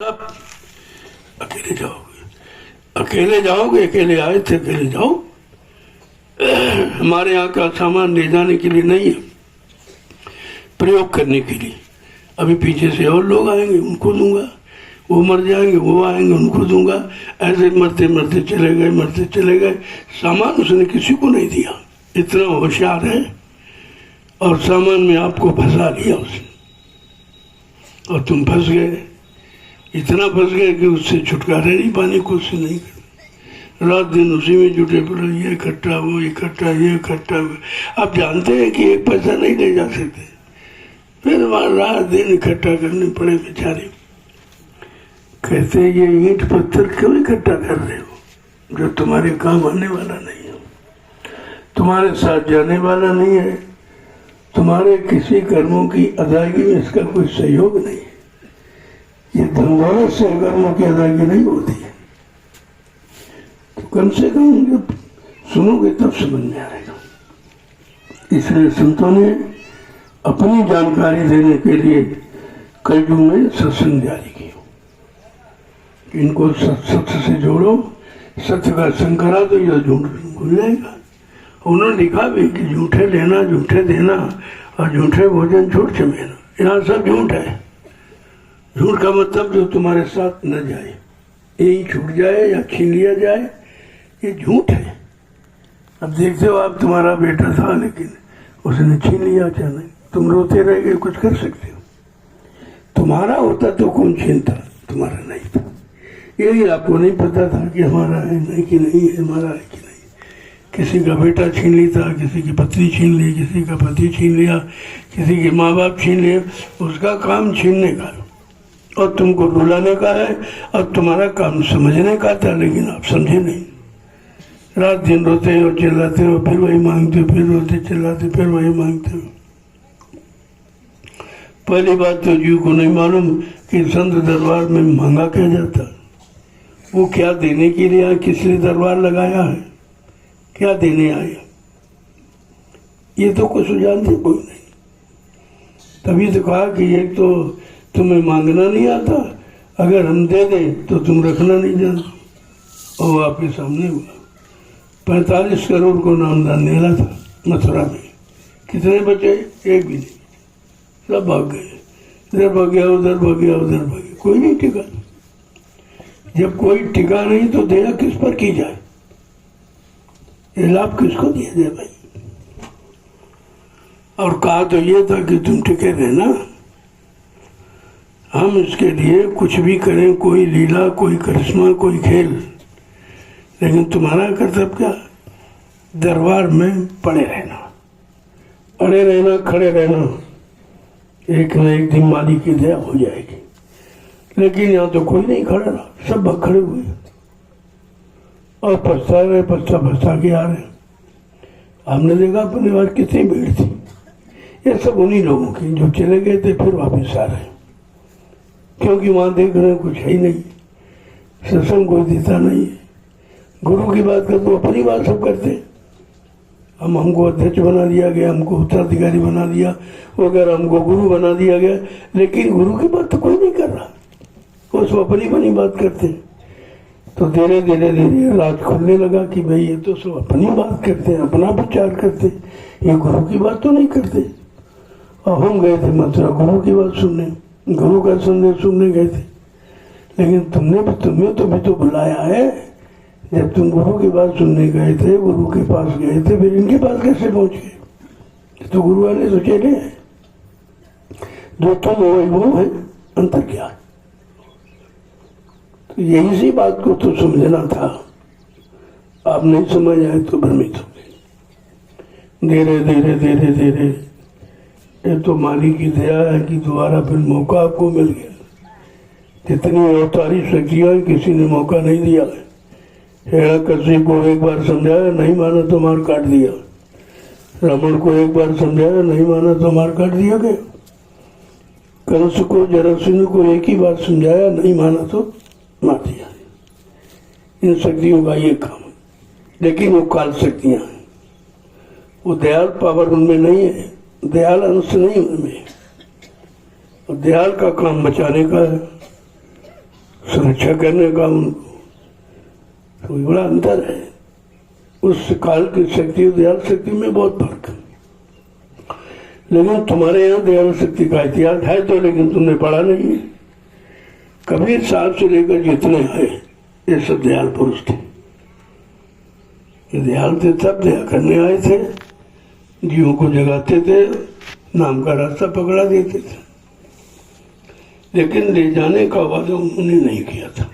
आप अकेले जाओगे, अकेले जाओगे, अकेले आए थे, अकेले जाओ। हमारे यहाँ का सामान ले जाने के लिए नहीं है, प्रयोग करने के लिए। अभी पीछे से और लोग आएंगे, उनको दूंगा, वो मर जाएंगे, वो आएंगे, उनको दूंगा। ऐसे मरते मरते चले गए, मरते चले गए। सामान उसने किसी को नहीं दिया, इतना होशियार है। और सामान में आपको फंसा लिया उसने, और तुम फंस गए। इतना फंस गए कि उससे छुटकारा नहीं पाने को कोशिश नहीं कर, रात दिन उसी में जुटे पड़े, ये इकट्ठा वो इकट्ठा, ये इकट्ठा। आप जानते हैं कि एक पैसा नहीं ले जा सकते, फिर रात दिन इकट्ठा करने पड़े बेचारे। कहते ये ईंट पत्थर क्यों इकट्ठा कर रहे हो जो तुम्हारे काम आने वाला नहीं है, तुम्हारे साथ जाने वाला नहीं है, तुम्हारे किसी कर्मों की अदायगी में इसका कोई सहयोग नहीं है। ये धनदौलत से कर्मों की अदायगी नहीं होती है। तो कम से कम जब सुनोगे तब समझ में आएगा। इसलिए संतों ने अपनी जानकारी देने के लिए कलयुग में सत्संग जारी किया। इनको सत्य से जोड़ो, सत्य का संग करा तो यह झूठ भूल जाएगा। उन्होंने लिखा भी कि झूठे लेना, झूठे देना और झूठे भोजन झूठ चमेना, यहाँ सब झूठ है। झूठ का मतलब जो तुम्हारे साथ न जाए, यही छूट जाए या छीन लिया जाए, ये झूठ है। अब देखते हो आप, तुम्हारा बेटा था लेकिन उसने छीन लिया अचानक, तुम रोते रह गए, कुछ कर सकते हो? तुम्हारा होता तो कौन छीनता, तुम्हारा नहीं था। यही आपको नहीं पता था कि हमारा है नहीं कि नहीं है, हमारा है कि नहीं। किसी का बेटा छीन लिया, किसी की पत्नी छीन ली, किसी का पति छीन लिया, किसी के माँ बाप छीन लिए। उसका काम छीनने का और तुमको रुलाने का है, और तुम्हारा काम समझने का था, लेकिन आप समझे नहीं। रात दिन रोते हो, चिल्लाते हो, फिर वही मांगते हो, फिर रोते चिल्लाते, फिर वही मांगते हो। पहली बात तो जीव को नहीं मालूम कि संत दरबार में मांगा क्या जाता, वो क्या देने के लिए आया, किस लिए दरबार लगाया है, क्या देने आए, ये तो कुछ जानते कोई नहीं। तभी तो कहा कि एक तो तुम्हें मांगना नहीं आता, अगर हम दे दें तो तुम रखना नहीं जानते। और आपके सामने हुआ 45 करोड़ को नामदान मिला था मथुरा में। कितने बचे? एक भी नहीं, सब भाग गए। इधर भाग गया, उधर भाग गया, उधर भाग गया, कोई नहीं टिका। जब कोई टिका नहीं तो दया किस पर की जाए, ये लाभ किसको दिया जाए भाई? और कहा तो ये था कि तुम टिके रहना, हम इसके लिए कुछ भी करें, कोई लीला, कोई करिश्मा, कोई खेल, लेकिन तुम्हारा कर्तव्य क्या? दरबार में पड़े रहना, अड़े रहना, खड़े रहना। एक न एक दिन मालिक की दया हो जाएगी। लेकिन यहाँ तो कोई नहीं खड़ा रहा, सब भाग खड़े हुए और पछता रहे, पछता के आ रहे। हमने देखा अपने बार कितनी भीड़ थी। ये सब उन्हीं लोगों की जो चले गए थे फिर वापस आ रहे, क्योंकि वहां देख रहे कुछ है ही नहीं, सत्संग कोई देता नहीं है। गुरु की बात कर तो अपनी बात सब करते, हमको अध्यक्ष बना दिया गया, हमको उत्तराधिकारी बना दिया वगैरह, हमको गुरु बना दिया गया, लेकिन गुरु की बात तो कोई नहीं कर रहा, वो सब अपनी बनी बात करते। तो धीरे धीरे धीरे राज खुलने लगा कि भाई ये तो सब अपनी बात करते हैं, अपना प्रचार करते, ये गुरु की बात तो नहीं करते। और हम गए थे मथुरा गुरु की बात सुनने, गुरु का संदेश सुनने गए थे। लेकिन तुम्हें तो भी तो बुलाया है। जब तुम गुरु की बात सुनने गए थे, गुरु के पास गए थे, फिर इनके पास कैसे पहुंच गए? तो गुरु वाले तो चले हैं, जो तुम हो वो है अंतर क्या? तो यही सी बात को तो समझना था, आप नहीं समझ आए तो भ्रमित हो गए। धीरे धीरे धीरे धीरे ये तो मालिक की दया है कि दोबारा फिर मौका आपको मिल गया। जितनी अवतारी शक्तियां किसी ने मौका नहीं दिया है। हिरण्यकशिपु को एक बार समझाया, नहीं माना तो मार काट दिया। रावण को एक बार समझाया, नहीं माना तो मार काट दिया गया। कंस को, जरासंध को एक ही बार समझाया, नहीं माना तो मार दिया। इन शक्तियों का ये काम है, लेकिन वो काल शक्तियां हैं, वो दयाल पावर उनमें नहीं है, दयाल अंश नहीं उनमें। और दयाल का काम बचाने का है, सुरक्षा करने का उनको, तो बड़ा अंतर है। उस काल की शक्ति और दयाल शक्ति में बहुत फर्क है। लेकिन तुम्हारे यहाँ दयाल शक्ति का इतिहास है तो, लेकिन तुमने पढ़ा नहीं है। कबीर साहब से लेकर जितने आए ये सब दयाल पुरुष थे। ये दयाल थे, सब दया करने आए थे, जीवों को जगाते थे, नाम का रास्ता पकड़ा देते थे, लेकिन ले जाने का वादा उन्होंने नहीं किया था।